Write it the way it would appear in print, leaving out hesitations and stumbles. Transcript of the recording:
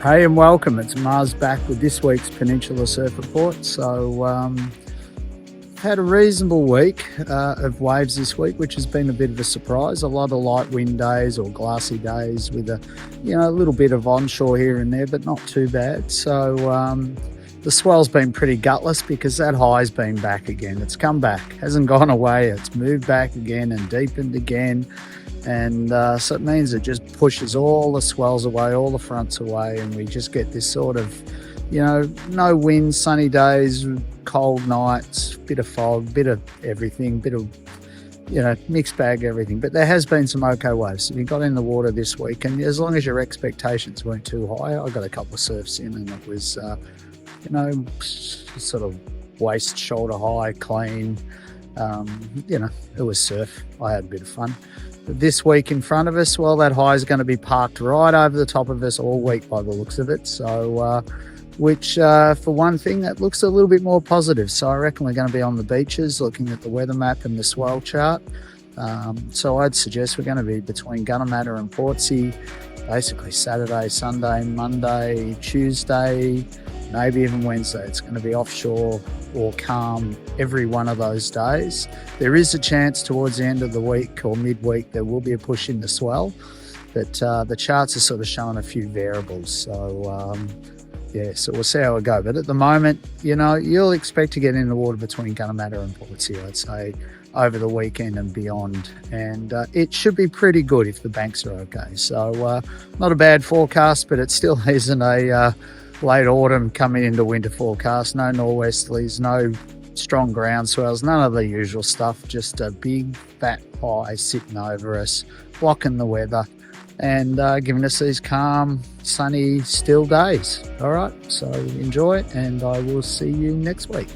Hey and welcome, it's Muzz back with this week's Peninsula Surf Report. Had a reasonable week of waves this week, which has been a bit of a surprise. A lot of light wind days or glassy days with a little bit of onshore here and there, but not too bad. So the swell's been pretty gutless because that high's been back again. It's come back, hasn't gone away. It's moved back again and deepened again. And so it means it just pushes all the swells away, all the fronts away, and we just get this sort of, no wind, sunny days, cold nights, bit of fog, bit of everything, bit of, mixed bag everything. But there has been some okay waves. So we got in the water this week, and as long as your expectations weren't too high, I got a couple of surfs in, and it was, sort of waist, shoulder high, clean. It was surf. I had a bit of fun. But this week in front of us, well, that high is going to be parked right over the top of us all week by the looks of it. So, for one thing, that looks a little bit more positive. So I reckon we're going to be on the beaches looking at the weather map and the swell chart. So I'd suggest we're going to be between Gunnamatta and Portsea, basically Saturday, Sunday, Monday, Tuesday, maybe even Wednesday. It's going to be offshore or calm every one of those days. There is a chance towards the end of the week or midweek there will be a push in the swell, but the charts are sort of showing a few variables. So so we'll see how it goes. But at the moment, you'll expect to get in the water between Gunnamatta and Portsea, I'd say, over the weekend and beyond. And it should be pretty good if the banks are okay. So not a bad forecast, but it still isn't a late autumn coming into winter forecast. No norwesterlies, no strong ground swells, none of the usual stuff. Just a big fat high sitting over us, blocking the weather and giving us these calm, sunny, still days. All right, so enjoy it, and I will see you next week.